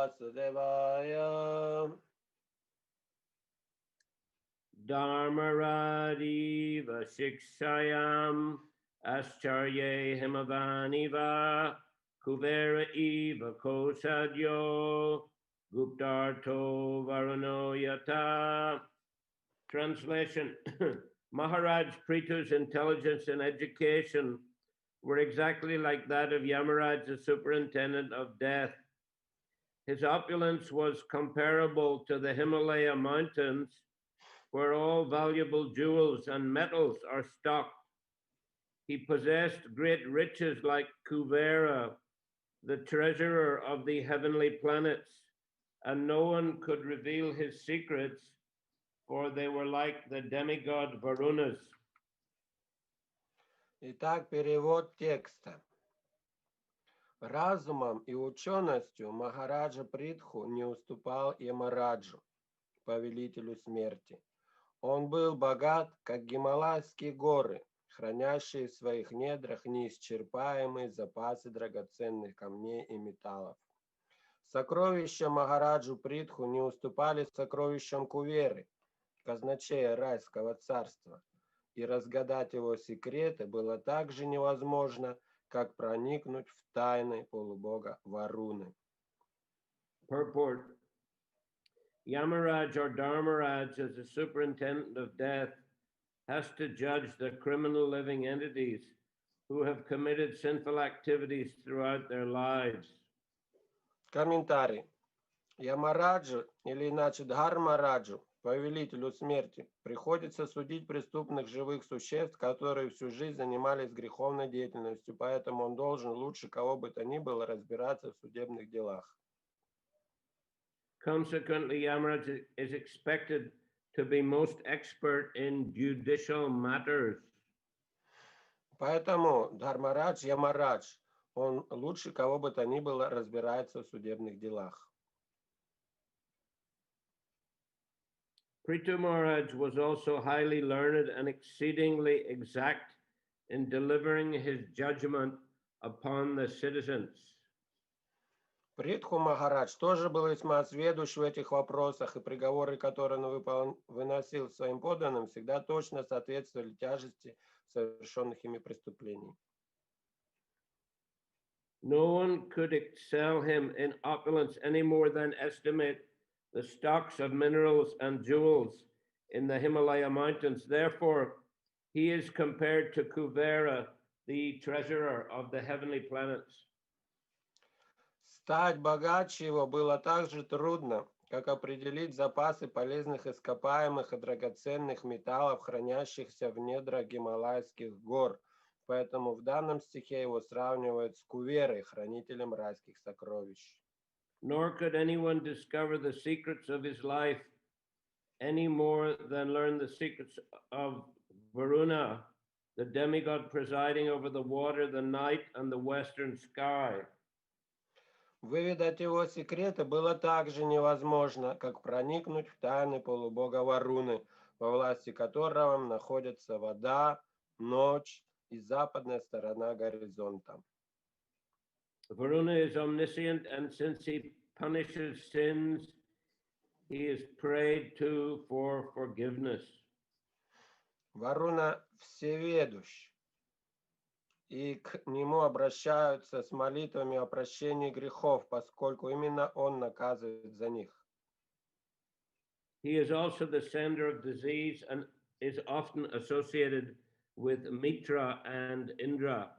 Vasudevaya. Dharmaradiva Shikshayam Ascharye Himavaniva Kuvera Eva Kosadyo Guptarto Varuno Yata. Translation. Maharaj Prithu's intelligence and education were exactly like that of Yamaraj, the superintendent of death. His opulence was comparable to the Himalaya mountains, where all valuable jewels and metals are stocked. He possessed great riches like Kuvera, the treasurer of the heavenly planets, and no one could reveal his secrets, for they were like the demigod Varunas. Итак, перевод текста. Разумом и ученостью Махараджа Притху не уступал Ямараджу, повелителю смерти. Он был богат, как Гималайские горы, хранящие в своих недрах неисчерпаемые запасы драгоценных камней и металлов. Сокровища Махараджу Притху не уступали сокровищам Куверы, казначея райского царства, и разгадать его секреты было так же невозможно, как проникнуть в тайны полубога Варуны. Purport. Yamaraj or Dharmaraj, as the superintendent of death, has to judge the criminal living entities who have committed sinful activities throughout their lives. Комментарий. Ямараджу, или иначе Дхармараджу, повелителю смерти, приходится судить преступных живых существ, которые всю жизнь занимались греховной деятельностью, поэтому он должен лучше кого бы то ни было разбираться в судебных делах. Consequently, Yamaraj is expected to be most expert in judicial matters. Поэтому Дхармарадж, Ямарадж, он лучше кого бы то ни было разбирается в судебных делах. Prithu Maharaj was also highly learned and exceedingly exact in delivering his judgment upon the citizens. Притху Махарадж тоже был весьма сведущ в этих вопросах, и приговоры, которые он выносил своим подданным, всегда точно соответствовали тяжести совершенных ими преступлений. No one could excel him in opulence any more than estimate the stocks of minerals and jewels in the Himalaya mountains. Therefore, he is compared to Kuvera, the treasurer of the heavenly planets. Стать богаче его было так же трудно, как определить запасы полезных ископаемых и драгоценных металлов, хранящихся в недрах Гималайских гор. Поэтому в данном стихе его сравнивают с Куверой, хранителем райских сокровищ. Nor could anyone discover the secrets of his life any more than learn the secrets of Varuna, the demigod presiding over the water, the night, and the western sky. Выведать его секреты было так же невозможно, как проникнуть в тайны полубога Варуны, во власти которого находятся вода, ночь и западная сторона горизонта. Varuna is omniscient, and since he punishes sins, he is prayed to for forgiveness. Варуна всеведущ, и к нему обращаются с молитвами о прощении грехов, поскольку именно он наказывает за них. He is also the sender of disease and is often associated with Mitra and Indra.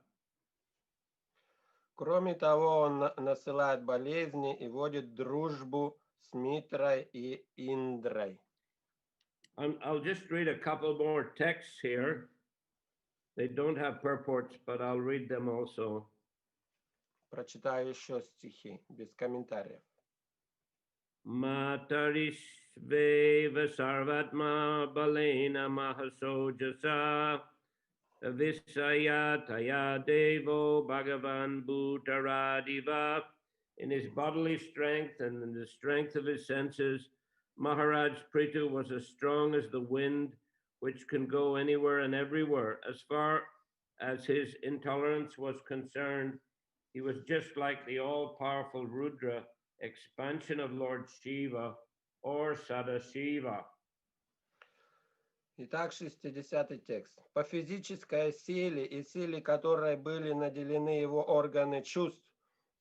Кроме того, он насылает болезни и водит дружбу с Митрой и Индрой. I'll just read a couple more texts here. They don't have purports, but I'll read them also. Прочитаю еще стихи, без комментариев. Matarishveva sarvatma balena mahasojasa visayataya devo bhagavan bhutaradiva. In his bodily strength and in the strength of his senses, Maharaj Prithu was as strong as the wind, which can go anywhere and everywhere. As far as his intolerance was concerned, he was just like the all-powerful Rudra expansion of Lord Shiva or Sadashiva. Итак, 60-й текст. По физической силе и силе, которой были наделены его органы чувств,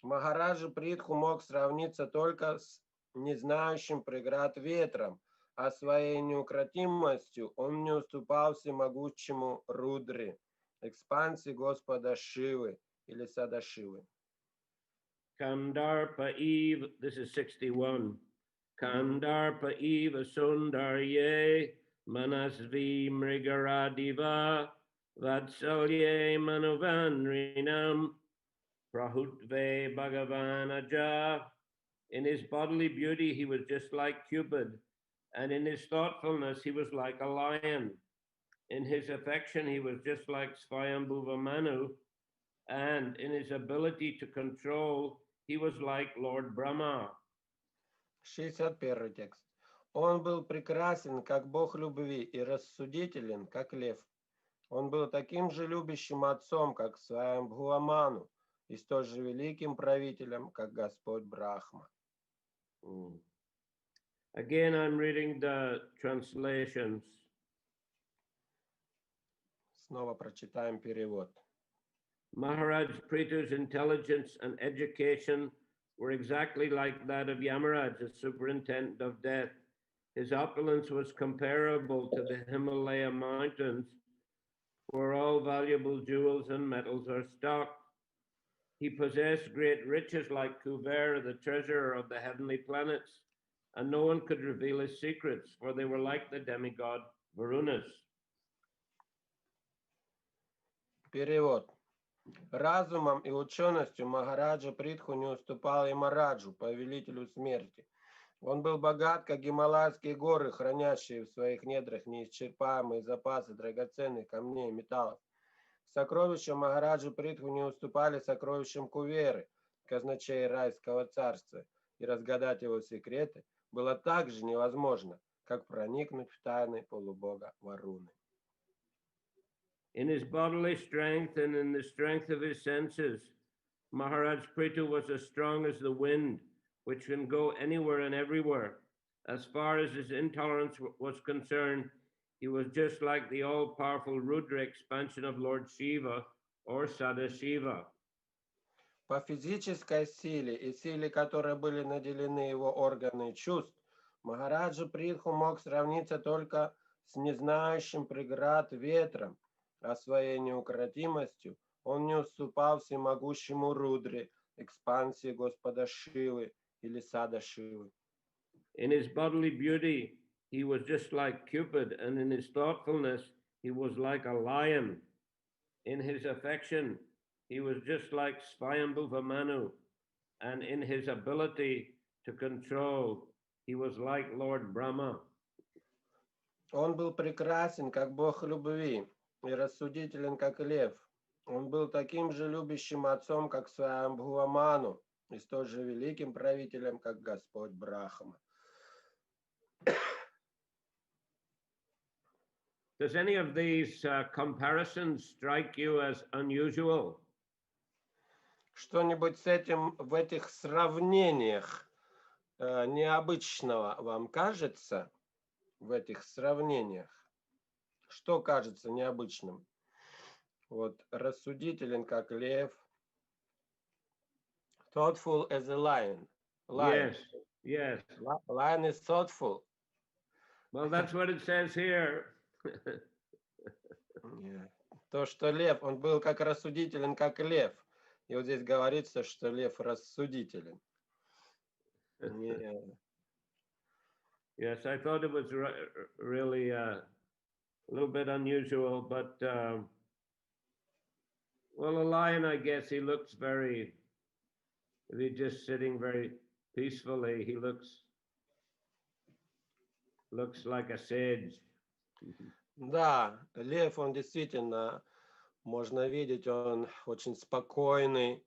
Махараджа Притху мог сравниться только с незнающим преград ветром, а своей неукротимостью он не уступал всемогущему Рудре, экспансии Господа Шивы или Садашивы. Kandarpa Eve, this is 61. Kandarpa Eva Sundarye Manasvi Mrigaradiva Vatsalye Manuvanrinam Prahutve Bhagavanaja. In his bodily beauty, he was just like Cupid, and in his thoughtfulness, he was like a lion. In his affection, he was just like Swayambhuva Manu, and in his ability to control, he was like Lord Brahma. 61 текст. Он был прекрасен, как Бог любви, и рассудителен, как лев. Он был таким же любящим отцом, как Сваямбхува Ману, и столь же великим правителем, как Господь Брахма. Again, I'm reading the translations. Снова прочитаем перевод. Maharaj Prithu's intelligence and education were exactly like that of Yamaraj, the superintendent of death. His opulence was comparable to the Himalaya mountains, where all valuable jewels and metals are stocked. He possessed great riches like Kuvera, the treasurer of the heavenly planets, and no one could reveal his secrets, for they were like the demigod Varunas. Перевод. Разумом и ученостью Махараджа Притху не уступал и Мараджу, повелителю смерти. Он был богат, как гималайские горы, хранящие в своих недрах неисчерпаемые запасы драгоценных камней и металлов. Сокровища Махараджа Притху не уступали сокровищам Куверы, казначея райского царства, и разгадать его секреты было так же невозможно, как проникнуть в тайны полубога Варуны. In his bodily strength and in the strength of his senses, Maharaj Prithu was as strong as the wind, which can go anywhere and everywhere. As far as his intolerance was concerned, he was just like the all-powerful Rudra expansion of Lord Shiva or Sadashiva. По физической силе и силе, которой были наделены его органы чувств, Махараджа Притху мог сравниться только с незнающим преград ветром, а своей неукротимостью он не уступал всемогущему Рудре, экспансии Господа Шивы или Сада Шивы. In his bodily beauty, he was just like Cupid, and in his thoughtfulness, he was like a lion. In his affection, he was just like Swayambhuva Manu, and in his ability to control, he was like Lord Brahma. Он был прекрасен, как Бог любви, и рассудителен, как лев. Он был таким же любящим отцом, как Сваямбхува Ману, и столь же великим правителем, как Господь Брахма. Does any of these comparisons strike you as unusual? Что-нибудь с этим в этих сравнениях необычного вам кажется? В этих сравнениях? Что кажется необычным? Вот рассудителен, как лев. Thoughtful as a lion. Yes, yes. Lion is thoughtful. Well, that's what it says here. То, что лев, он был как рассудителен, как лев. И вот здесь говорится, что лев рассудителен. Yes, I thought it was really a little bit unusual, but well, a lion, I guess he looks very, if he's just sitting very peacefully, he looks like a sage. Да, лев, он действительно, можно видеть, он очень спокойный.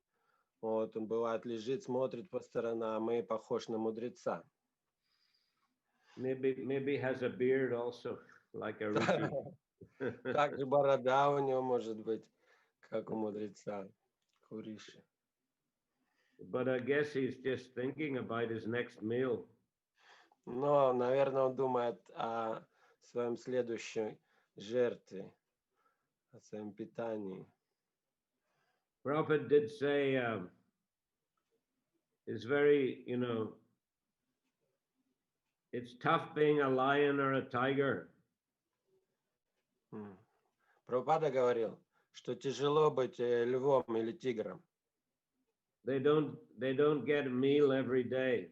Вот, он бывает лежит, смотрит по сторонам и похож на мудреца. Maybe has a beard also, like a rishi. Также борода у него может быть, как у мудреца, у риши. but I guess he's just thinking about his next meal. Но, наверное, он думает о своем следующей жертве, о своем питании. Prabhupada did say it's very, it's tough being a lion or a tiger. Прабхупада говорил, что тяжело быть львом или тигром. They don't get a meal every day.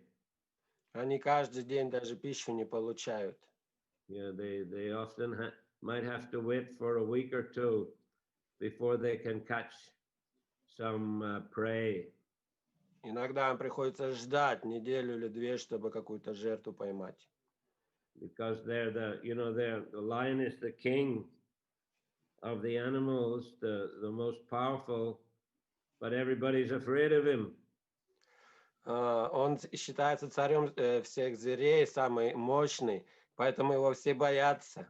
Они каждый день даже пищу не получают. Yeah, they often might have to wait for a week or two before they can catch some prey. Иногда им приходится ждать неделю или две, чтобы какую-то жертву поймать. Because the lion is the king of the animals, the most powerful, but everybody's afraid of him. Он считается царем всех зверей, самый мощный, поэтому его все боятся.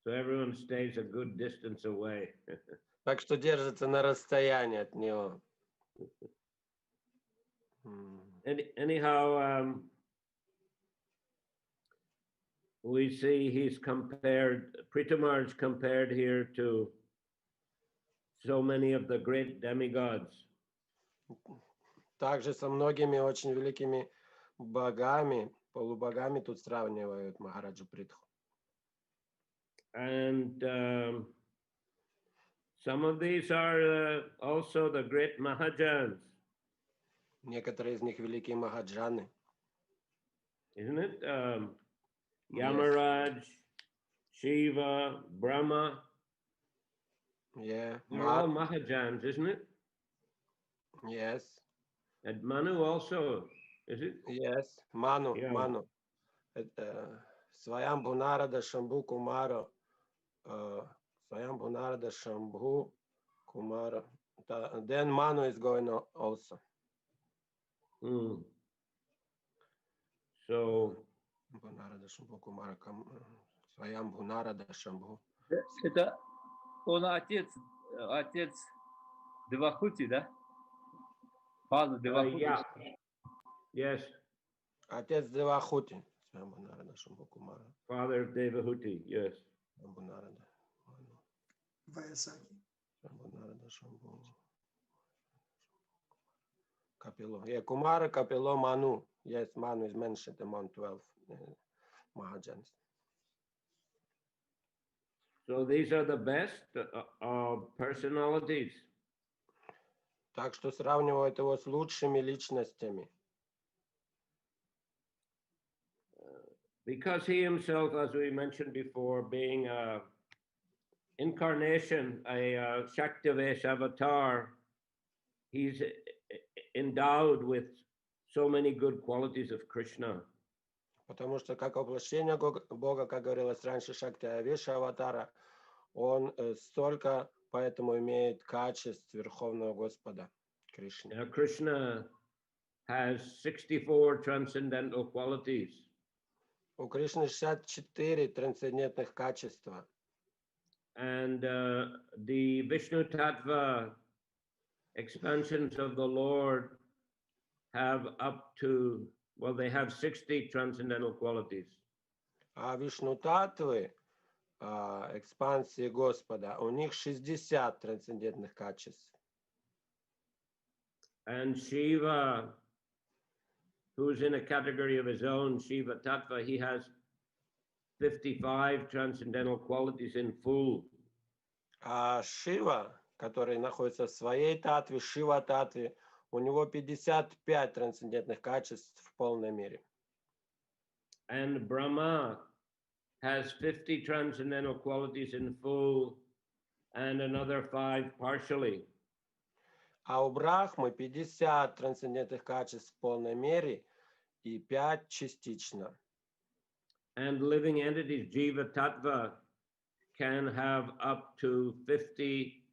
So everyone stays a good distance away. Так что держится на расстоянии от него. Anyhow, we see he's compared, Pritamarj compared here to so many of the great demigods. Также со многими очень великими богами, полубогами тут сравнивают Махараджа Притху. And some of these are also the great Mahajans. Некоторые из них великие Махаджаны. Isn't it? Yamaraj, Shiva, Brahma. Yeah. They're all Mahajans, isn't it? Yes. And Manu also, is it? Yes. Manu. Yeah. Manu. Swayam Bhunarada Shambhu Kumara. Swayam Bhunarada Shambhu Kumara. Then Manu is going also. So Бхунарада Шамбху Кумара, Сваям Бхунарада Шамбху. Это он отец Девахути, да? Father Девахути. Yeah. Yes. Отец Девахути. Сваям Бхунарада Шамбху Кумара. Father of Devahuti, yes. Бхунарада. Ваясаки. Бхунарада Шамбху. Kapilo. Yeah, Kumara, Kapilo, Manu. Yes, Manu is mentioned among 12 Mahajans. So these are the best personalities. Так что сравнивают его с лучшими личностями. Because he himself, as we mentioned before, being an incarnation, a Shaktivesh avatar, he's endowed with so many good qualities of Krishna. Потому что как воплощение Бога, как говорилось раньше, Шакти Авеша Аватара, он столько поэтому имеет качеств Верховного Господа Кришны. Now, Krishna has 64 transcendental qualities. У Кришны 64 трансцендентных качества. And the Vishnu Tattva expansions of the Lord have up to, well, they have 60 transcendental qualities. А Вишну Татвы, экспансии Господа, у них 60 трансцендентных качеств. And Shiva, who's in a category of his own, Shiva Tattva, he has 55 transcendental qualities in full. А Шива, который находится в своей татве, Шива Татве, у него 55 трансцендентных качеств в полной мере. And Brahma has 50 transcendental qualities in full and another 5 partially. А у Брахмы 50 трансцендентных качеств в полной мере и 5 частично. And living entities, Jiva Tattva, can have up to 50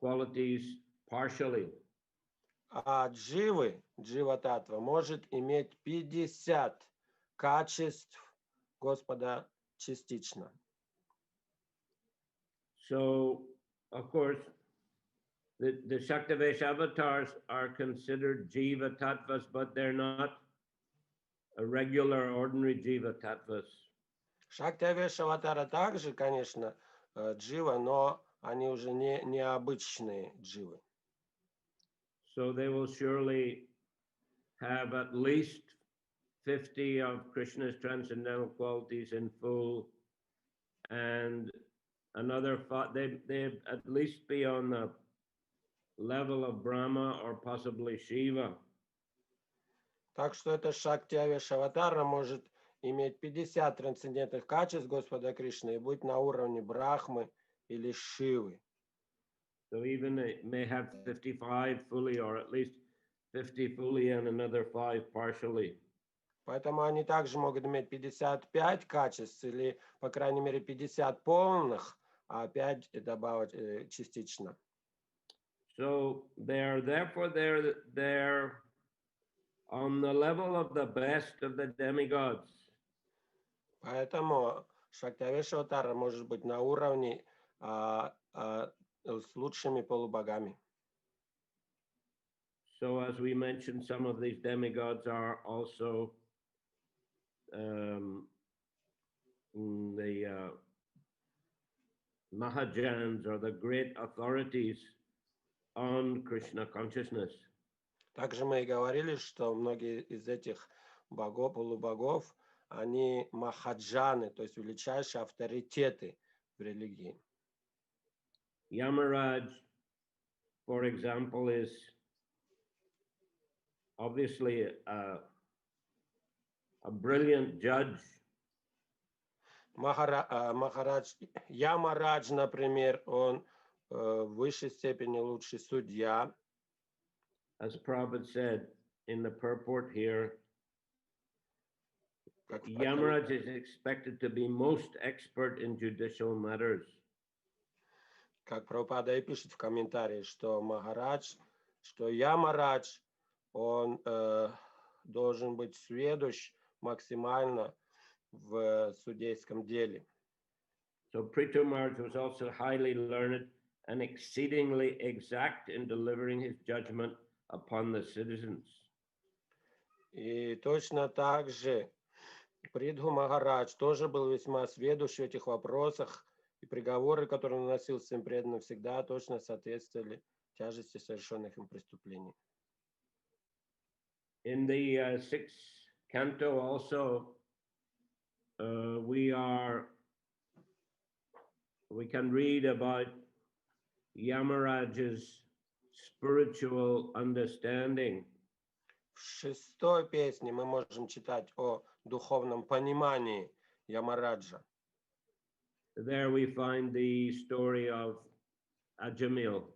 qualities partially. А Дживы, Джива Татва, может иметь 50 качеств Господа частично. So, of course, the Shaktavesh avatars are considered Jiva Tattvas, but they're not a regular, ordinary Jiva Tattvas. Шактавеш аватара также, конечно, джива, но они уже необычные дживы. So they will surely have at least 50 of Krishna's transcendental qualities in full, and another they at least be on the level of Brahma or possibly Shiva. Так что это Шактавеш аватара может иметь 50 трансцендентных качеств Господа Кришны и быть на уровне Брахмы или Шивы. So even it may have 55 fully, or at least 50 fully and another 5 partially. Поэтому они также могут иметь 55 качеств или, по крайней мере, 50 полных, а 5 добавить частично. So therefore they're on the level of the best of the demigods. Поэтому Шактавеш аватара может быть на уровне с лучшими полубогами. So as we mentioned, some of these demigods are also the Mahajans, or the great authorities on Krishna consciousness. Также мы и говорили, что многие из этих богов, полубогов, они махаджаны, то есть величайшие авторитеты в религии. Yamaraj, for example, is obviously a brilliant judge. Махарадж, Ямарадж, например, он в высшей степени лучший судья. As Prabhupada said in the purport here, Yamaraj is expected to be most expert in judicial matters. Как Прабхупада и пишет в комментарии, что Махарадж, что Ямарадж, он должен быть сведущ максимально в судейском деле. So Prithu Maharaj was also highly learned and exceedingly exact in delivering his judgment upon the citizens. И точно так же Придху Махарадж тоже был весьма сведущ в этих вопросах, и приговоры, которые он наносил своим преданным, всегда точно соответствовали тяжести совершенных им преступлений. In the sixth canto also, we can read about Yamaraj's spiritual understanding. В шестой песне мы можем читать о духовном понимании Ямараджа. There we find the story of Ajamil.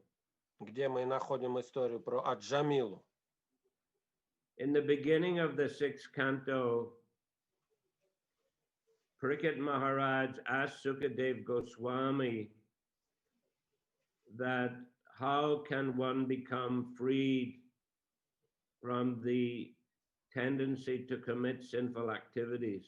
Где мы находим историю про Аджамилу. In the beginning of the sixth canto, Parikshit Maharaj asked Sukadev Goswami that how can one become freed from the tendency to commit sinful activities.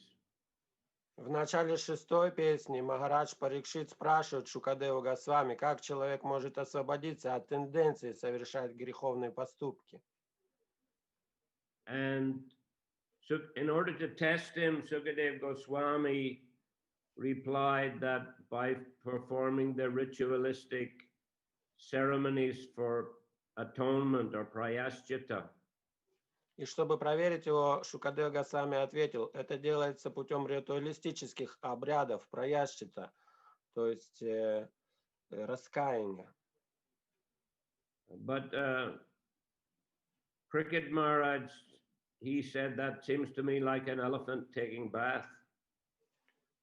В начале шестой песни Махарадж Парикшит спрашивает Шукадеву Госвами, как человек может освободиться от тенденции совершать греховные поступки. And so in order to test him, Sukadev Goswami replied that by performing the ritualistic ceremonies for atonement or prayaschita. И чтобы проверить его, Шукадев Госвами ответил, это делается путем ритуалистических обрядов, праяшчита, то есть раскаяния. But Parikshit Maharaj, he said, that seems to me like an elephant taking bath.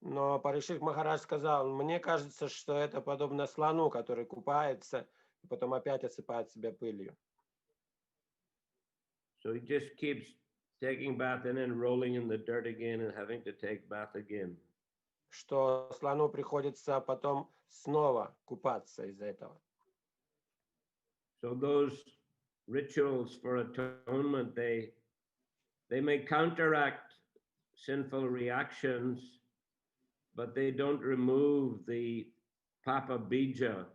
Но Парикшит Махарадж сказал, мне кажется, что это подобно слону, который купается и потом опять осыпает себя пылью. So he just keeps taking bath and then rolling in the dirt again and having to take bath again. Что слону приходится потом снова купаться из-за этого. So those rituals for atonement, they may counteract sinful reactions, but they don't remove the papa bija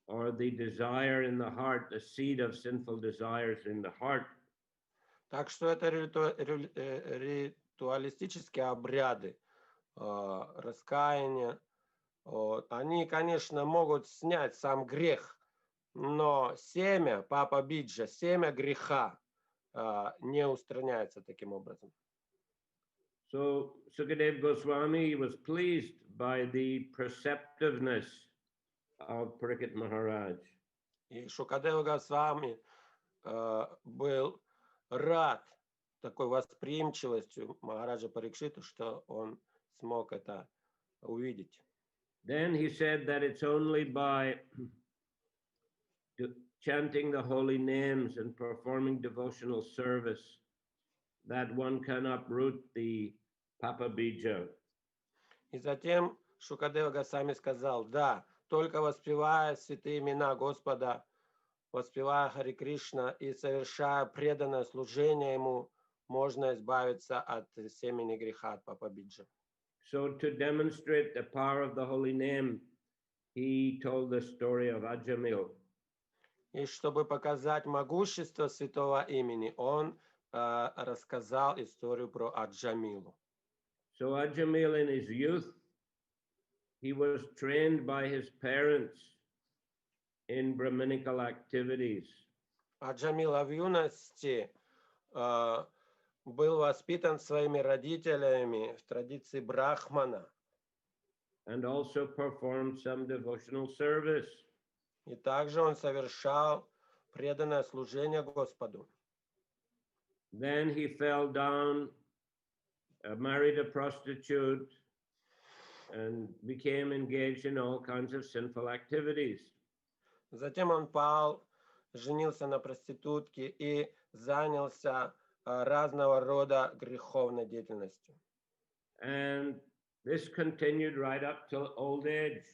or the desire in the heart, the seed of sinful desires in the heart. Так что это ритуалистические обряды раскаяния. Они, конечно, могут снять сам грех, но семя, папа биджа, семя греха не устраняется таким образом. So Sukadeva Goswami was pleased by the perceptiveness of Parikshit Maharaj. И Шукадева Госвами был рад такой восприимчивостью Махараджа Парикшиту, что он смог это увидеть. Then he said that it's only by chanting the holy names and performing devotional service that one can uproot the Papa Bija. И затем Шукадева Госвами сказал, да, только воспевая святые имена Господа, воспевая Хари Кришна и совершая преданное служение Ему, можно избавиться от семени греха, от Папа Биджа. So to demonstrate the power of the holy name, he told the story of Ajamil. И чтобы показать могущество святого имени, он рассказал историю про Аджамилу. So Ajamil in his youth, he was trained by his parents in Brahminical activities. Аджамила в юности был воспитан своими родителями в традиции брахмана. And also performed some devotional service. И также он совершал преданное служение Господу. Then he fell down, married a prostitute, and became engaged in all kinds of sinful activities. Затем он пал, женился на проститутке и занялся разного рода греховной деятельностью. And this continued right up till old age.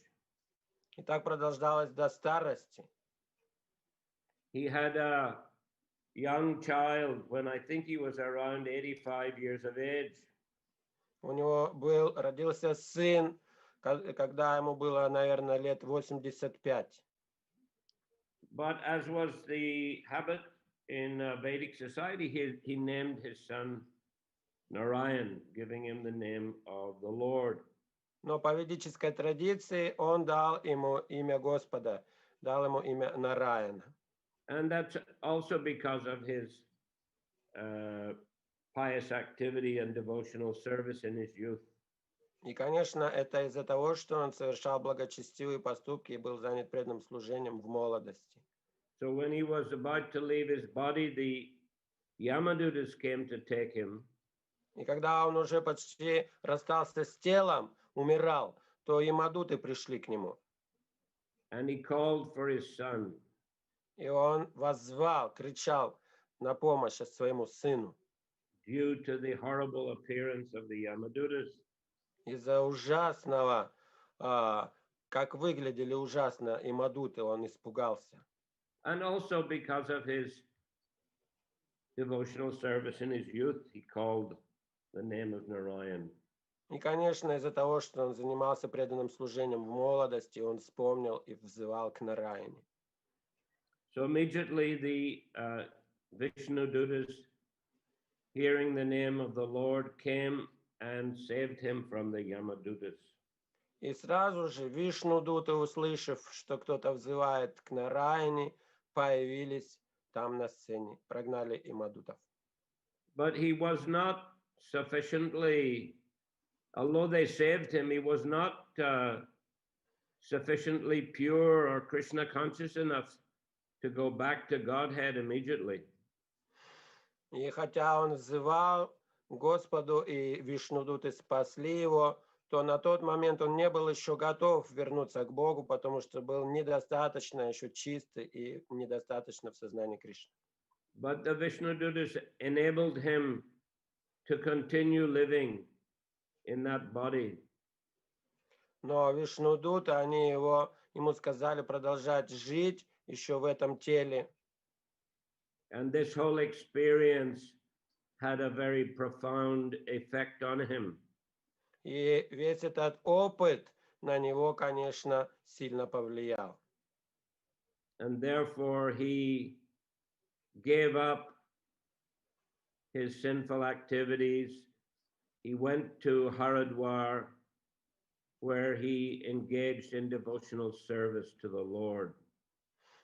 И так продолжалось до старости. He had a young child when I think he was around 85 years of age. У него родился сын, когда ему было, наверное, лет 85. But as was the habit in Vedic society, he named his son Narayan, giving him the name of the Lord. Но по ведической традиции он дал ему имя Господа, дал ему имя Нараяна. And that's also because of his pious activity and devotional service in his youth. И, конечно, это из-за того, что он совершал благочестивые поступки и был занят преданным служением в молодости. So when he was about to leave his body, the Yamadutas came to take him. И когда он уже почти расстался с телом, умирал, то ямадуты пришли к нему. And he called for his son. И он воззвал, кричал на помощь своему сыну. Due to the horrible appearance of the Yamadutas. Из-за ужасного, как выглядели ужасно ямадуты, он испугался. And also because of his devotional service in his youth, he called the name of Narayan. И, конечно, из-за того, что он занимался преданным служением в молодости, он вспомнил и взывал к Нараяне. So immediately the Vishnu Dutas, hearing the name of the Lord, came and saved him from the Yamadutas. И сразу же Вишну-дуты, услышав, что кто-то взывает к Нараяне, появились там на сцене, прогнали ямадутов. But he was not sufficiently, although they saved him, he was not sufficiently pure or Krishna conscious enough to go back to Godhead immediately. И хотя он взывал Господу, и Вишну-дуты спасли его, то на тот момент он не был еще готов вернуться к Богу, потому что был недостаточно еще чистый и недостаточно в сознании Кришны. But the Vishnu Dutas enabled him to continue living in that body. Но Вишну-дуты, они ему сказали продолжать жить еще в этом теле. And this whole experience had a very profound effect on him. И весь этот опыт на него, конечно, сильно повлиял. and therefore he gave up his sinful activities. He went to Haridwar, where he engaged in devotional service to the Lord.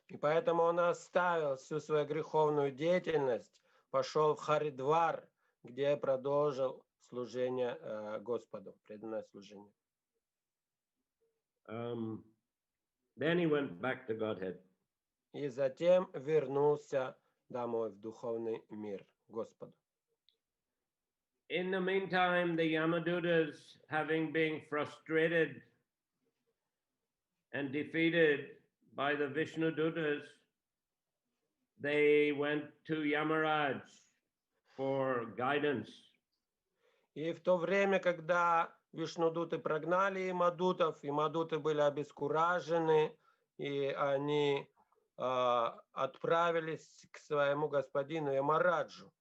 И поэтому он оставил всю свою греховную деятельность, пошел в Харидвар, где продолжил служение Господу, преданное служение. Then he went back to Godhead. И затем вернулся домой в духовный мир Господу. In the meantime, the Yamadutas, having been frustrated and defeated by the Vishnu Dutas, they went to Yamaraj for guidance. И в то время, когда Вишнудуты прогнали Имадутов, Имадуты были обескуражены, и они отправились к своему господину Ямараджу.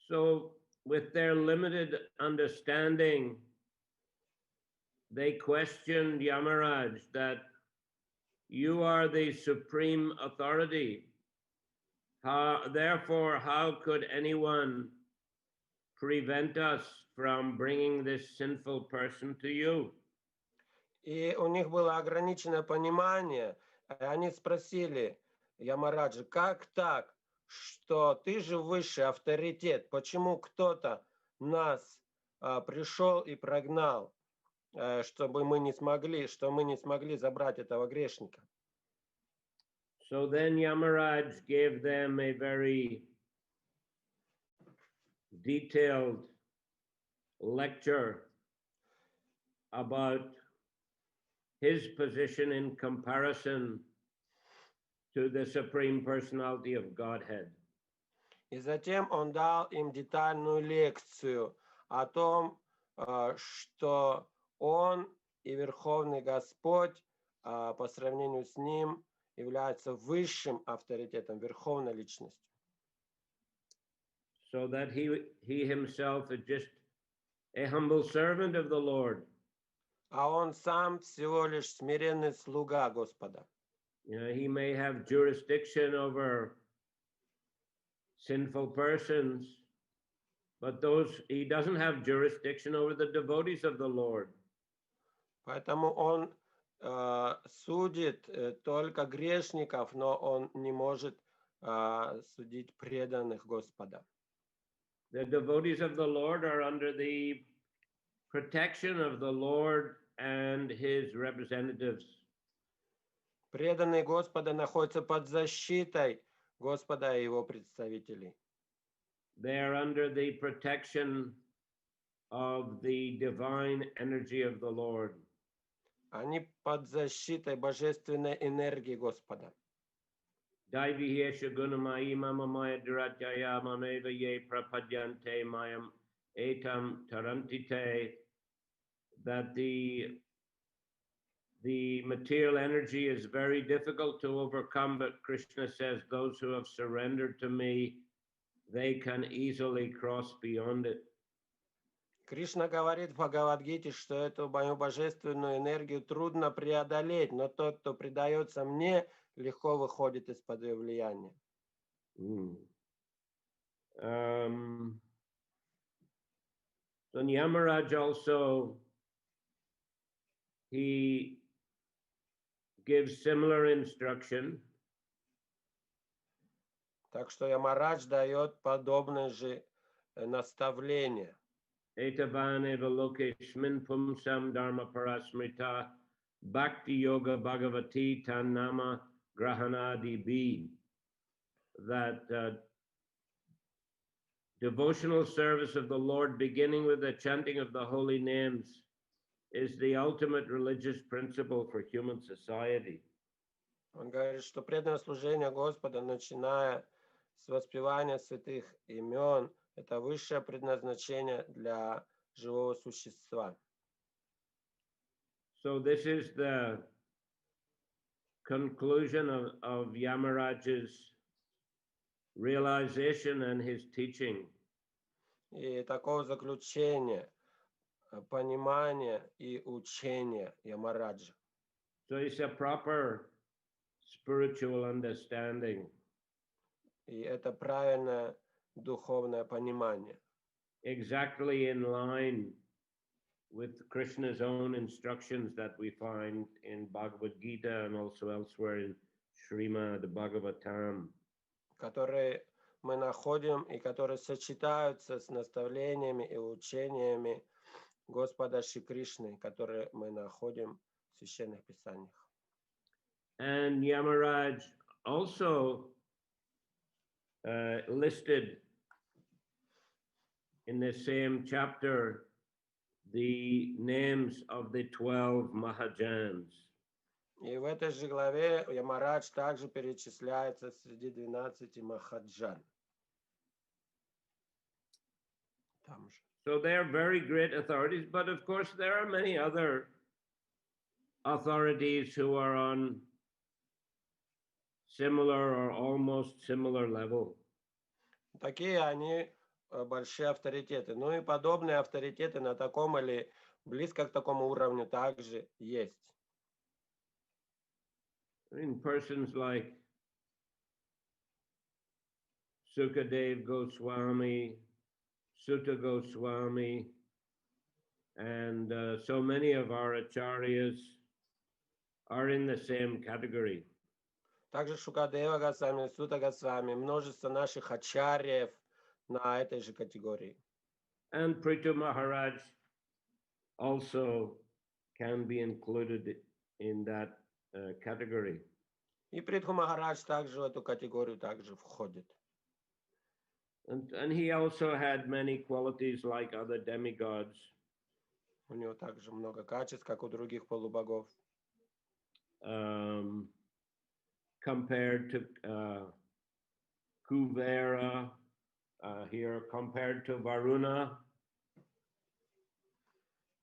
So, with their limited understanding, they questioned Yamaraj that you are the supreme authority. Therefore, how could anyone prevent us from bringing this sinful person to you? И у них было ограниченное понимание. Они спросили Ямараджа, как так, что ты же высший авторитет, почему кто-то нас пришел и прогнал, чтобы мы не смогли забрать этого грешника? So then Yamaraj gave them a very detailed lecture about his position in comparison to the Supreme Personality of Godhead. И затем он дал им детальную лекцию о том, что он и Верховный Господь по сравнению с ним является высшим авторитетом, верховной личностью. So that he himself is just a humble servant of the Lord. А он сам всего лишь смиренный слуга Господа. You know, he may have jurisdiction over sinful persons, but he doesn't have jurisdiction over the devotees of the Lord. Поэтому он судит только грешников, но он не может судить преданных Господа. The devotees of the Lord are under the protection of the Lord and his representatives. Преданные Господа находятся под защитой Господа и его представителей. They are under the protection of the divine energy of the Lord. Они под защитой божественной энергии Господа. Daivihesha gunamai mama maya dhiratjaya mameva ye prapadyante mayam etam tarantite, that the material energy is very difficult to overcome, but Krishna says those who have surrendered to me, they can easily cross beyond it. Кришна говорит в Бхагавадгите, что эту мою божественную энергию трудно преодолеть, но тот, кто предается мне, легко выходит из-под ее влияния. So Yamaraj also, he gives similar instruction. Так что Ямарадж дает подобное же наставление. Etavane velokeshmin pumsam dharma parasmrita bhakti yoga bhagavati tanama grahanadi bi, that devotional service of the Lord, beginning with the chanting of the holy names, is the ultimate religious principle for human society. Он говорит, что преданное служение Господа, начиная с воспевания святых имен, это высшее предназначение для живого существа. So this is the conclusion of Yamaraj's realization and his teaching. И такого заключения, понимания и учения Ямараджа. So it's a proper spiritual understanding. И это правильное духовное понимание. Exactly in line with Krishna's own instructions that we find in Bhagavad Gita and also elsewhere in Shrimad Bhagavatam. Которые мы находим и которые сочетаются с наставлениями и учениями Господа Шри Кришны, которые мы находим в священных писаниях. And Yamaraj also listed in the same chapter the names of the 12 Mahajans. И в этой же главе Ямарадж также перечисляется среди 12 Махаджан. Там же. So they are very great authorities, but of course there are many other authorities who are on similar or almost similar level. Такие они большие авторитеты. Ну и подобные авторитеты на таком или близко к такому уровню также есть. In persons like Sukadev Goswami, Sutta Goswami, and so many of our acharyas are in the same category. Также Шукадева Госвами, Сута Госвами, множество наших ачарьев на этой же категории. And Prithu Maharaj also can be included in that category. И Притху Махарадж также в эту категорию также входит. And he also had many qualities like other demigods. У него также много качеств, как у других полубогов. Compared to Kuvera, here compared to Varuna.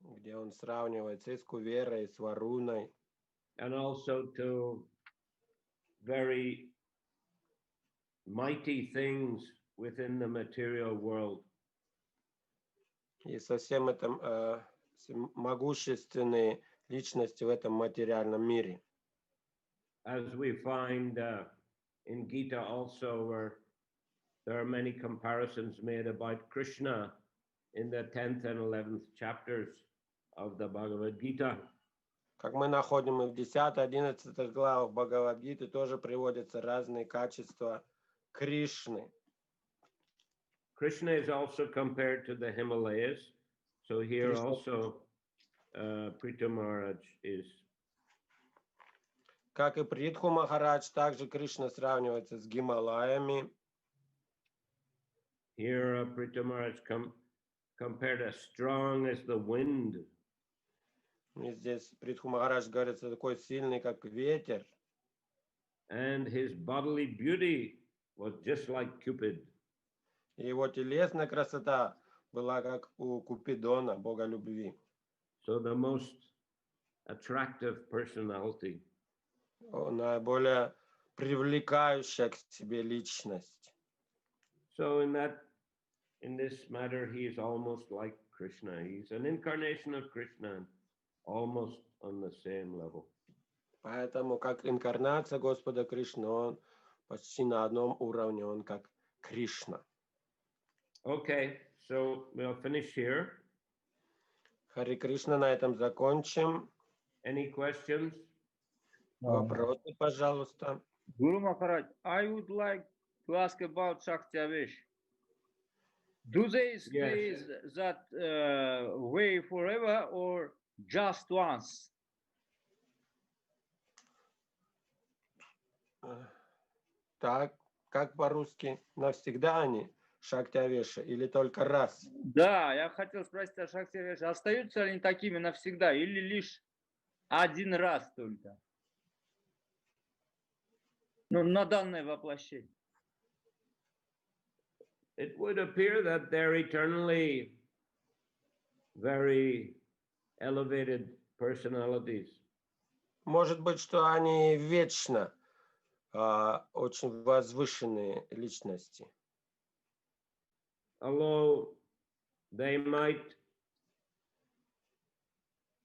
Где он сравнивается и с Куверой, и с Варуной. And also to very mighty things within the material world. И совсем этом могущественные личности в этом материальном мире. As we find in Gita also, where there are many comparisons made about Krishna in the 10th and 11th chapters of the Bhagavad Gita. Как мы находим и в 10-11 главах Бхагавад-гиты тоже приводятся разные качества Кришны. Krishna is also compared to the Himalayas. So here Krishna. also Prithu Maharaj is. Как и Притху Махарадж, также Кришна сравнивается с Гималаями. Here Prithu Maharaj compared as strong as the wind. И здесь Притху Махарадж говорится такой сильный, как ветер. And his bodily beauty was just like Cupid. И его телесная красота была как у Купидона, бога любви. So the most attractive personality. Наиболее привлекающая к себе личность. So in this matter, he is almost like Krishna. He's an incarnation of Krishna, almost on the same level. Поэтому, как инкарнация Господа Кришны, он почти на одном уровне, он как Кришна. Okay, so we'll finish here. Хари Кришна, на этом закончим. Any questions? Вопросы, пожалуйста. Guru Maharaj, I would like to ask about Shakti-Avesh. Do they stay that way forever or just once? Так, как по-русски? Навсегда они Шакти-Авеша или только раз? Да, я хотел спросить о Шакти-Авеше. Остаются ли они такими навсегда или лишь один раз только? Ну, на данное воплощение. It would appear that they're eternally very elevated personalities. Может быть, что они вечно очень возвышенные личности. Although they might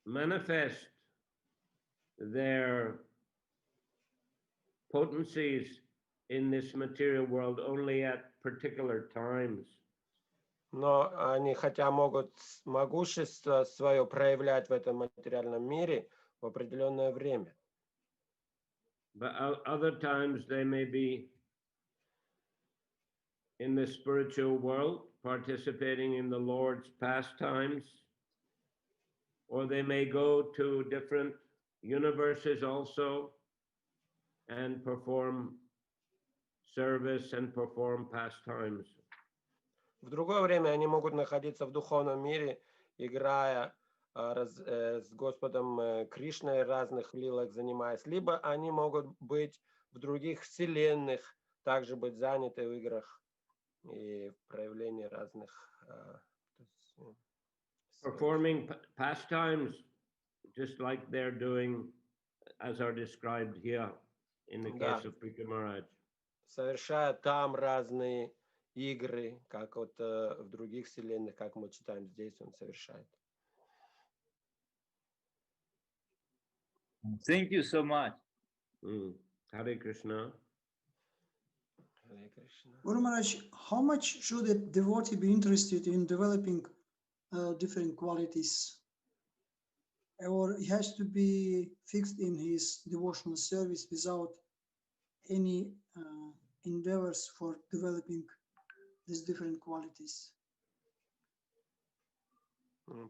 manifest their potencies in this material world only at particular times. Но они хотя могут могущество свое проявлять в этом материальном мире в определенное время. But other times they may be in the spiritual world, participating in the Lord's pastimes, or they may go to different universes also and perform service and perform pastimes. В другое время они могут находиться в духовном мире, играя с Господом Кришной в разных лилах занимаясь, либо они могут быть в других вселенных, также быть заняты в играх и в проявлении разных Performing pastimes, just like they're doing, as are described here in the case of Prabhupada. Совершая там разные игры, как вот в других вселенных, как мы читаем здесь, он совершает. Thank you so much. Hare Krishna. Hare Krishna. Guru Maharaj, how much should a devotee be interested in developing different qualities? Or he has to be fixed in his devotional service without any endeavors for developing these different qualities?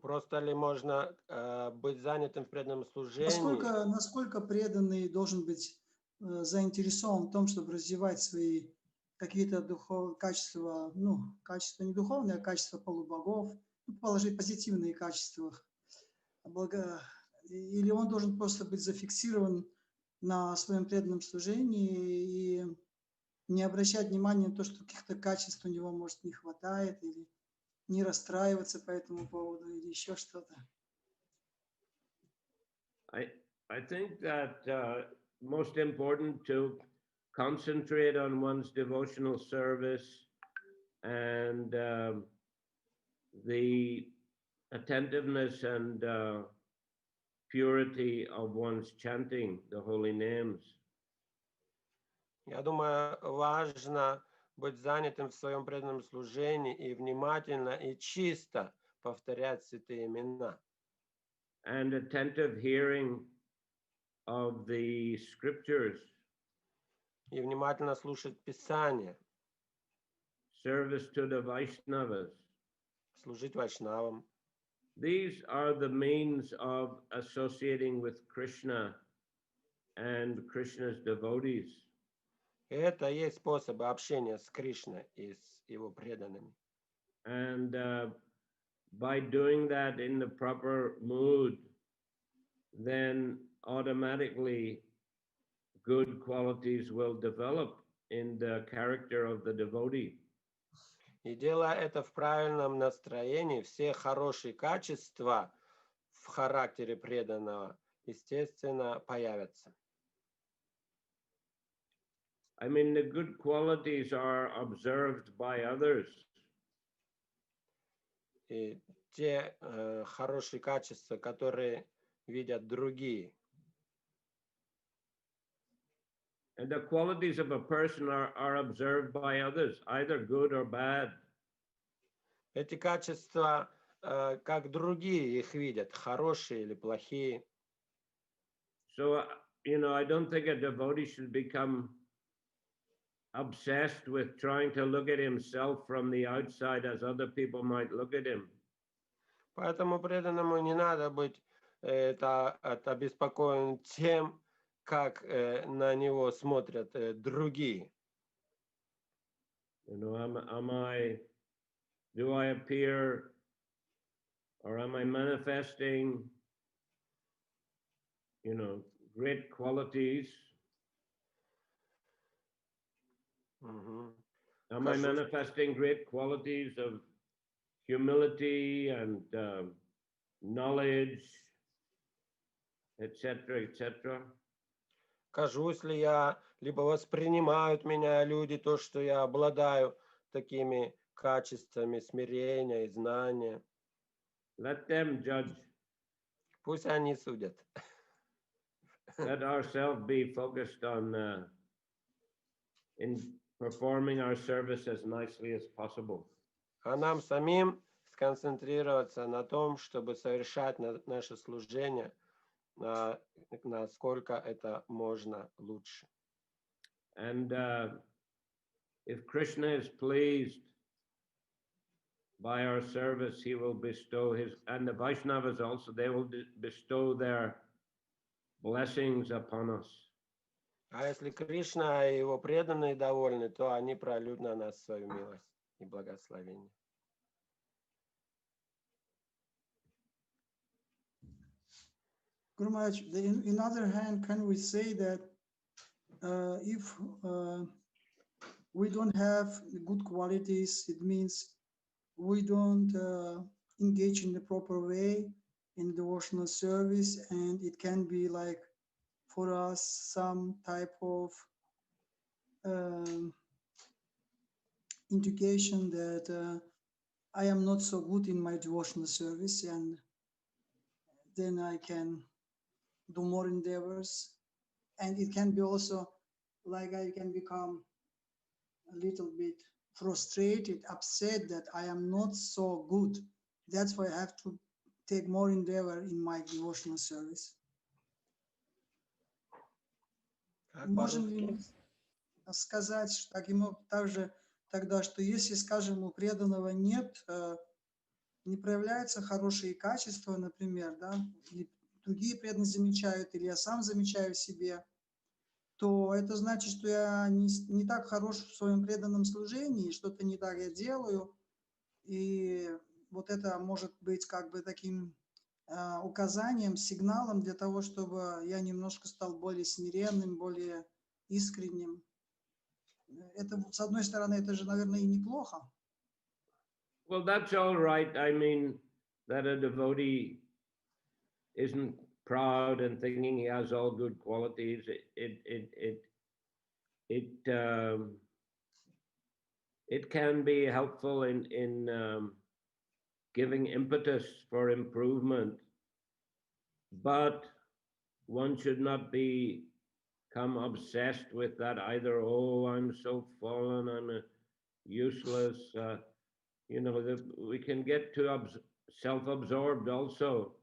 Просто ли можно быть занятым в преданном служении? Насколько преданный должен быть заинтересован в том, чтобы развивать свои какие-то качества, качества не духовные, а качества полубогов, положить позитивные качества. Или он должен просто быть зафиксирован на своем преданном служении и не обращать внимания на то, что каких-то качеств у него, может, не хватает, или не расстраиваться по этому поводу, или еще что-то. I think that most important to concentrate on one's devotional service and the attentiveness and purity of one's chanting the holy names. Я думаю, важно быть занятым в своем преданном служении и внимательно и чисто повторять святые имена. And attentive hearing of the scriptures. И внимательно слушать Писание. Service to the Vaishnavas. Служить вайшнавам. These are the means of associating with Krishna and Krishna's devotees. Это и есть способы общения с Кришной и с его преданными. And by doing that in the proper mood, then automatically good qualities will develop in the character of the devotee. И делая это в правильном настроении, все хорошие качества в характере преданного, естественно, появятся. I mean, the good qualities are observed by others. И те хорошие качества, которые видят другие. And the qualities of a person are observed by others, either good or bad. Эти качества, как другие их видят, хорошие или плохие. So, I don't think a devotee should become obsessed with trying to look at himself from the outside as other people might look at him. Поэтому преданному не надо быть обеспокоен тем, как на него смотрят другие. Do I appear, or am I manifesting, great qualities? Am I manifesting great qualities of humility and knowledge, etc., etc.? Кажусь ли я, либо воспринимают меня люди то, что я обладаю такими качествами смирения и знания. Let them judge. Пусть они судят. Let ourselves be focused on in performing our service as nicely as possible. А нам самим сконцентрироваться на том, чтобы совершать наше служение, насколько это можно лучше. And if Krishna is pleased by our service, he will bestow his, and the Vaishnavas also, they will bestow their blessings upon us. А если Кришна и его преданные довольны, то они прольют на нас свою милость и благословение. Guru Maharaj, in other hand, can we say that if we don't have good qualities, it means we don't engage in the proper way in devotional service, and it can be like for us some type of indication that I am not so good in my devotional service, and then I can do more endeavors. And it can be also like I can become a little bit frustrated, upset that I am not so good. That's why I have to take more endeavor in my devotional service. Можем ли сказать также тогда, что если, скажем, у преданного нет, не проявляются хорошие качества, например, да, или другие преданные замечают, или я сам замечаю в себе, то это значит, что я не так хорош в своем преданном служении, что-то не так я делаю, и вот это может быть как бы таким указанием, сигналом для того, чтобы я немножко стал более смиренным, более искренним. Это, с одной стороны, это же, наверное, и неплохо. Well, that's all right. I mean, that a devotee isn't proud and thinking he has all good qualities. It can be helpful in giving impetus for improvement, but one should not become obsessed with that either. Oh, I'm so fallen, I'm useless. You know, we can get too self-absorbed also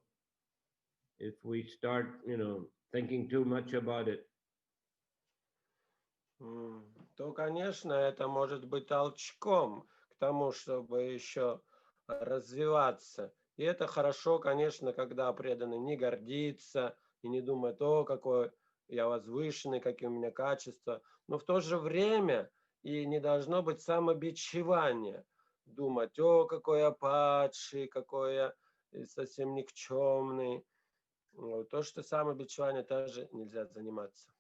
if we start, you know, thinking too much about it. То, конечно, это может быть толчком к тому, чтобы еще развиваться. И это хорошо, конечно, когда преданный не гордится и не думает, о, какой я возвышенный, какие у меня качества. Но в то же время и не должно быть самобичевания. Думать, о, какой я падший, какой я совсем никчемный. То, что самобичевание тоже нельзя заниматься.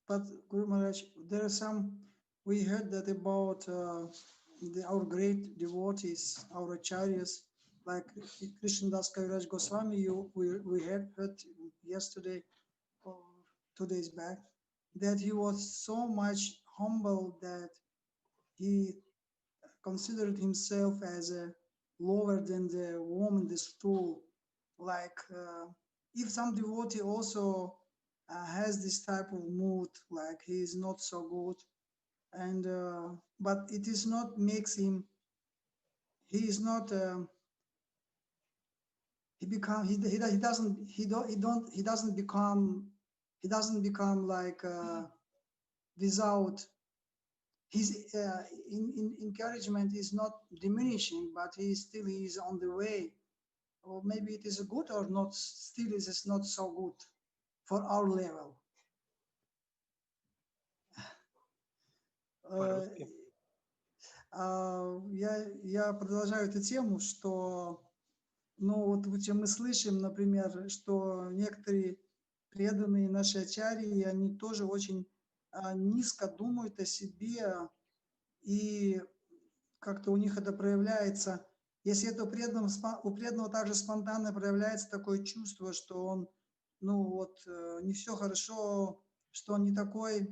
But Guru Maharaj, there are some, we heard that about our great devotees, our acharyas, like Krishnadas Kaviraj Goswami, we heard yesterday or 2 days back, that he was so much humble that he considered himself as a lower than the worm in the stool. Like if some devotee also has this type of mood, like he is not so good, and but it is not makes him. He is not. He doesn't become like without his encouragement is not diminishing, but he still is on the way, or maybe it is good or not. Still, it is not so good for our level. Я продолжаю эту тему, что, ну вот мы слышим, например, что некоторые преданные наши ачарьи, они тоже очень низко думают о себе, и как-то у них это проявляется. Если это у преданного также спонтанно проявляется такое чувство, что он, ну вот, не все хорошо, что он не такой,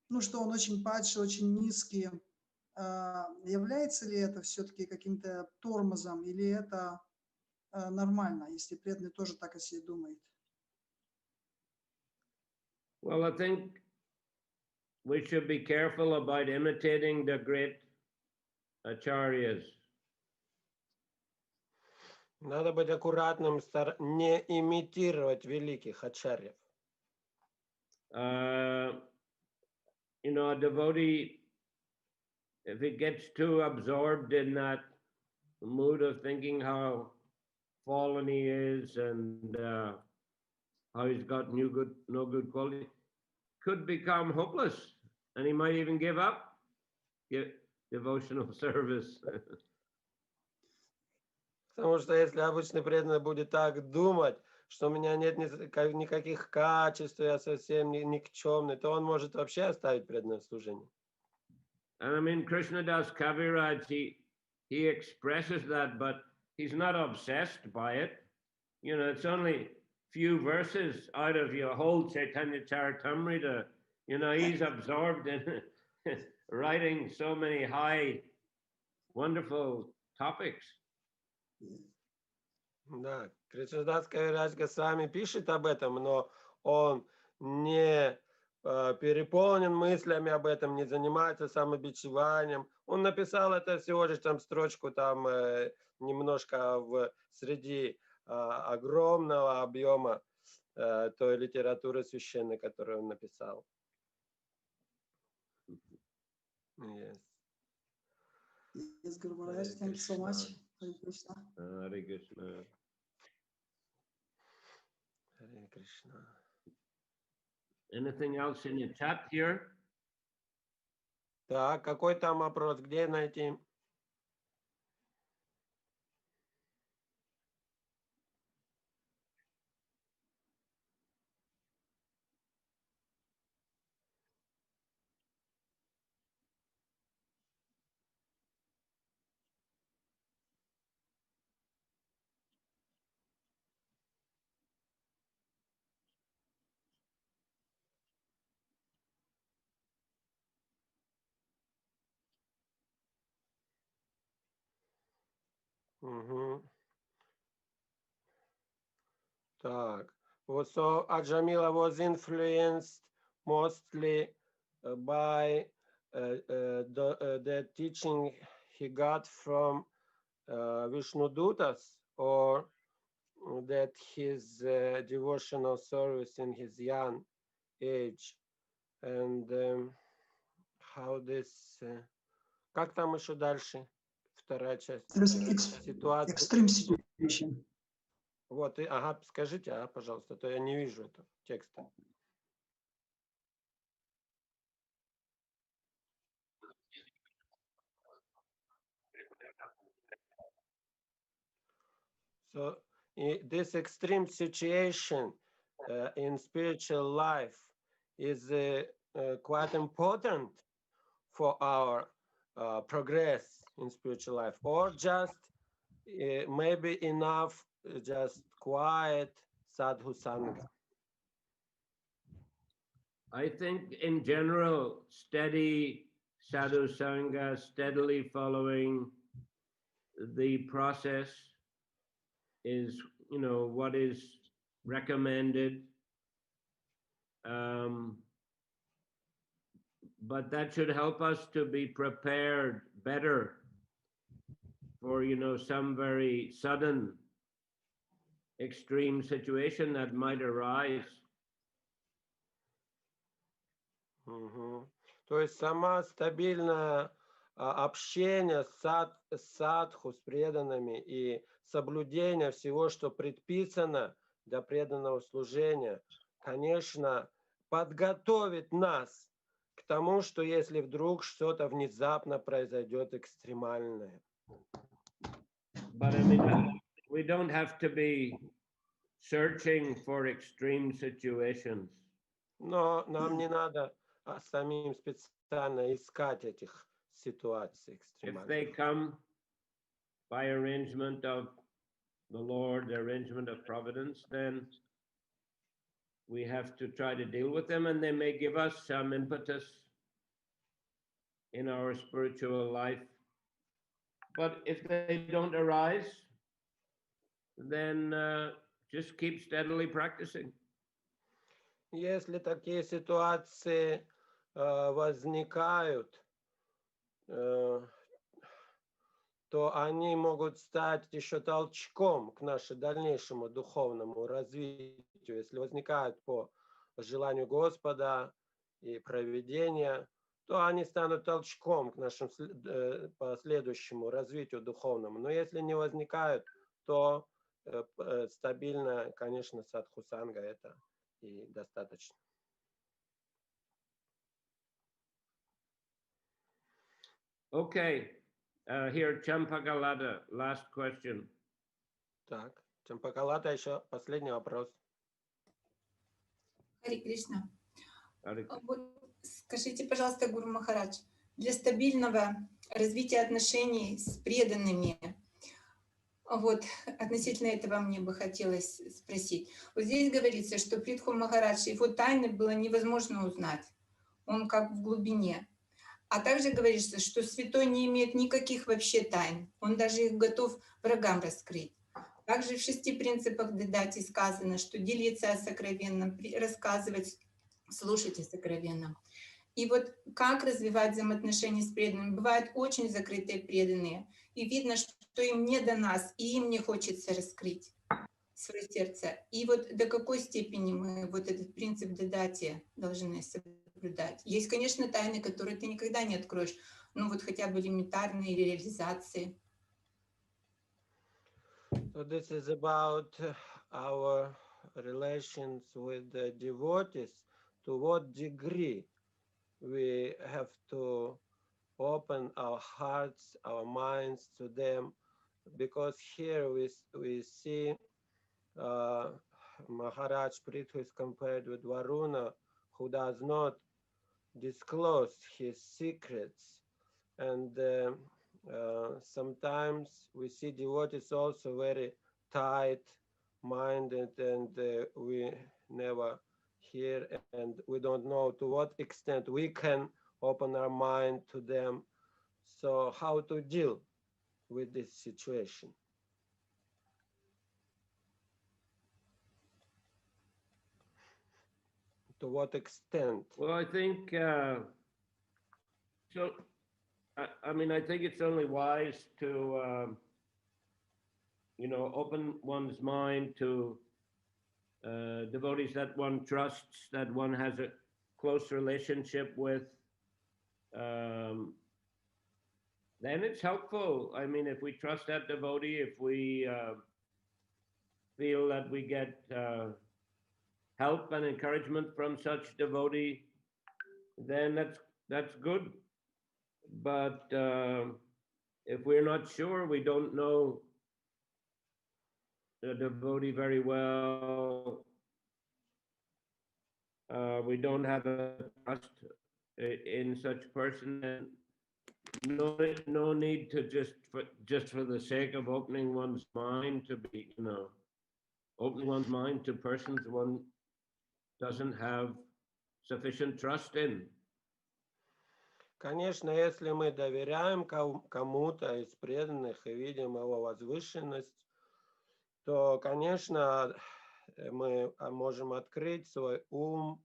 ну что он очень падший, очень низкий. Является ли это все-таки каким-то тормозом, или это нормально, если преданный тоже так о себе думает? Well, I think we should be careful about imitating the great acharyas. Надо быть аккуратным, не имитировать великих ачарьев. You know, a devotee, if he gets too absorbed in that mood of thinking how fallen he is and how he's got no good quality, could become hopeless, and he might even give up devotional service. Потому что если обычный преданный будет так думать, что у меня нет никаких качеств, я совсем никчемный, то он может вообще оставить преданное служение. And I mean, Krishnadas Kaviraj, he expresses that, but he's not obsessed by it. You know, it's only few verses out of your whole Chaitanya Charitamrita. You know, he's absorbed in writing so many high, wonderful topics. Да, Кришнадас Кавирадж Госвами пишет об этом, но он не переполнен мыслями об этом, не занимается самобичеванием. Он написал это всего лишь там строчку там немножко среди огромного объема той литературы священной, которую он написал. Yes. Yes, Guru Maharaj, thank you so much. Hare Krishna. Hare Krishna. Hare Krishna. Anything else in your chat here? Так, какой там вопрос? Где найти? Угу. Так, so Ajamila was influenced mostly by the teaching he got from Vishnudutas, or that his devotional service in his young age, and how this, как там еще дальше, вторая часть, ситуация. Extreme situation. Вот, ага, скажите, пожалуйста, то я не вижу этого текста. So, this extreme situation in spiritual life is quite important for our progress in spiritual life, or just maybe enough just quiet sadhu sangha. I think in general, steady sadhu sangha, steadily following the process is, you know, what is recommended. But that should help us to be prepared better for, you know, some very sudden extreme situation that might arise. То есть сама стабильное общение с садху, с преданными и соблюдение всего, что предписано для преданного служения, конечно, подготовит нас к тому, что если вдруг что-то внезапно произойдет экстремальное. But I mean, we don't have to be searching for extreme situations. Но нам не надо самим специально искать этих ситуаций экстремальных. If they come by arrangement of the Lord, the arrangement of providence, then we have to try to deal with them, and they may give us some impetus in our spiritual life. But if they don't arise, then just keep steadily practicing. Если такие ситуации возникают, то они могут стать еще толчком к нашему дальнейшему духовному развитию, если возникают по желанию Господа и провидения, то они станут толчком к нашему последующему развитию духовному. Но если не возникают, то стабильно, конечно, садхусанга это и достаточно. Okay, here Champagalada, last question. Так, Чампакалата, еще последний вопрос. Хари Кришна. Hare Krishna. Вот скажите, пожалуйста, Гуру Махарадж, для стабильного развития отношений с преданными, вот относительно этого мне бы хотелось спросить. Вот здесь говорится, что Притху Махарадж, его тайны было невозможно узнать. Он как в глубине. А также говорится, что святой не имеет никаких вообще тайн. Он даже их готов врагам раскрыть. Также в 6 принципах Дедати сказано, что делиться о сокровенном, рассказывать, слушать о сокровенном. И вот как развивать взаимоотношения с преданными? Бывают очень закрытые преданные. И видно, что им не до нас, и им не хочется раскрыть свое сердце. И вот до какой степени мы вот этот принцип Дедати должны соблюдать? Есть, конечно, тайны, которые ты никогда не откроешь, ну вот хотя бы элементарные реализации. So this is about our relations with the devotees. To what degree we have to open our hearts, our minds to them, because here we see Maharaj Prithu is compared with Varuna, who does not disclose his secrets, and sometimes we see devotees also very tight-minded, and we never hear, and we don't know to what extent we can open our mind to them. So how to deal with this situation? To what extent? Well, I think so. I mean, I think it's only wise to, open one's mind to devotees that one trusts, that one has a close relationship with. Then it's helpful. I mean, if we trust that devotee, if we feel that we get help and encouragement from such devotee, then that's good. But if we're not sure, we don't know the devotee very well, we don't have a trust in such person, and no need to just for the sake of opening one's mind to be, opening one's mind to persons one doesn't have sufficient trust in. Конечно, если мы доверяем кому-то из преданных и видим его возвышенность, то, конечно, мы можем открыть свой ум,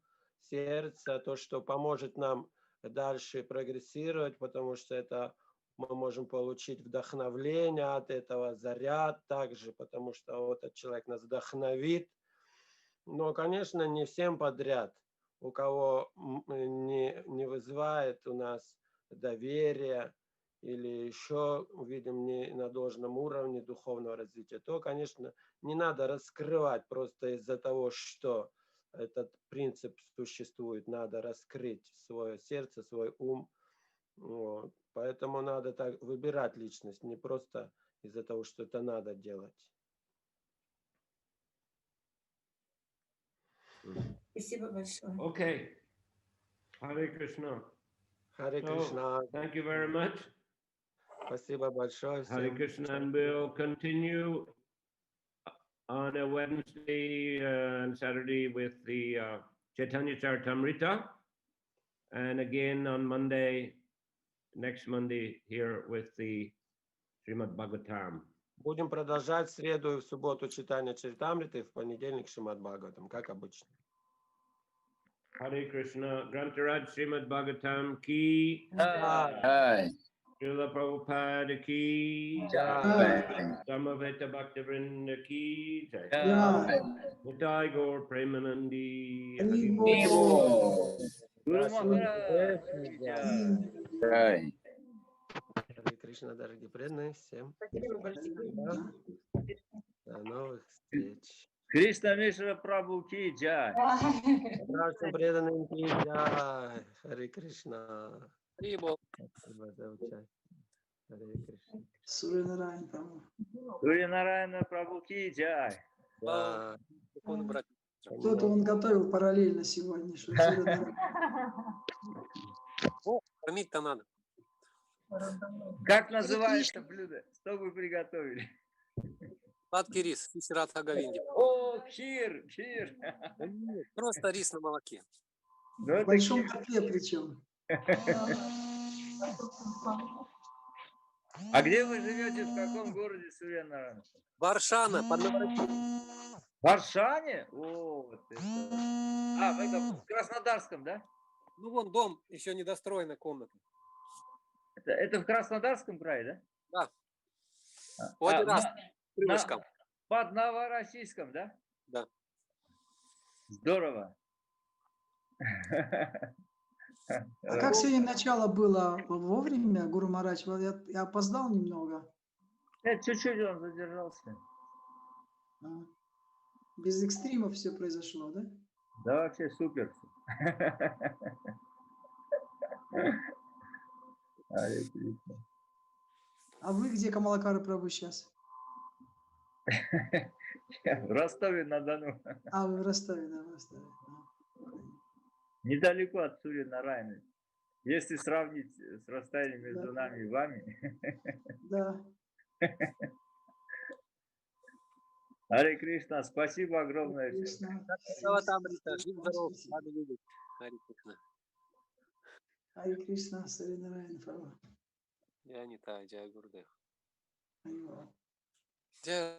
сердце, то, что поможет нам дальше прогрессировать, потому что это мы можем получить вдохновление от этого, заряд также, потому что вот этот человек нас вдохновит. Но, конечно, не всем подряд, у кого не вызывает у нас доверие или еще видим не на должном уровне духовного развития, то, конечно, не надо раскрывать просто из-за того, что этот принцип существует. Надо раскрыть свое сердце, свой ум. Вот. Поэтому надо так выбирать личность, не просто из-за того, что это надо делать. Спасибо большое. Okay. Hare Krishna. Харе So, Кришна. thank you very much. Спасибо большое Hare всем. Krishna, and we'll continue on a Wednesday and Saturday with the Chaitanya Charitamrita, and again on Monday, next Monday here with the Shrimad Bhagavatam. Будем продолжать в среду и в субботу читание Чаритамриты, и в понедельник Шримад Бхагаватам, как обычно. Hare Krishna. Grantaraj Srimad Bhagavatam ki. Jai. Srila Prabhupada ki. Jai. Samaveta Bhaktivinoda ki. Jai. Jai. Nitai Gaur Premanandi. Haribol. Guru Спасибо. Maharaj. Jai. Jai. Харе Кришна, дорогие преданные, всем Спасибо большое. до новых встреч. Кришна Мишра Прабhu ки Jai. Нашим преданным ки джай. Харе Кришна. Прибыл. Спасибо за участие. Харе Кришна. Суринарайн Прабху. Сурья Нарайана Прабhu ки Jai. Да. Законы брать. Кто-то он готовил параллельно сегодня, что Суринарайн. О, кормить-то надо. Как называется блюдо? Что вы приготовили? Сладкий рис, фисерат Говинди. О, кир, кир. Просто рис на молоке. Ну, В это большом кир. котле причем. А где вы живете? В каком городе, Сурья Нарайана? Варшана, под Новороссийском. В Варшане? О, вот это. А, это в Краснодарском, да? Ну, вон дом, еще недостроенная комната. Это в Краснодарском крае, да? Да. А, Один раз на- крылышком. под Новороссийском, да? Да. Здорово. А как сегодня начало было вовремя, Гуру Махарадж? Вот я опоздал немного. Чуть-чуть он задержался. А, без экстримов все произошло, да? Да, вообще супер. Харе Кришна. А вы где, Камалакара Прабху, сейчас? В Ростове-на-Дону. А, вы в Ростове, да, в Ростове. Недалеко от Сурья Нарайаны. Если сравнить с расстоянием между Да. нами и вами. Да. Харе Кришна, спасибо огромное. Кришна. Бхагаватам, Рита, жив здоров, рады видеть. Харе Кришна. Харе Кришна, Суринарайн Прабху. Я не та, Джай Гурдев. Харибол. Джай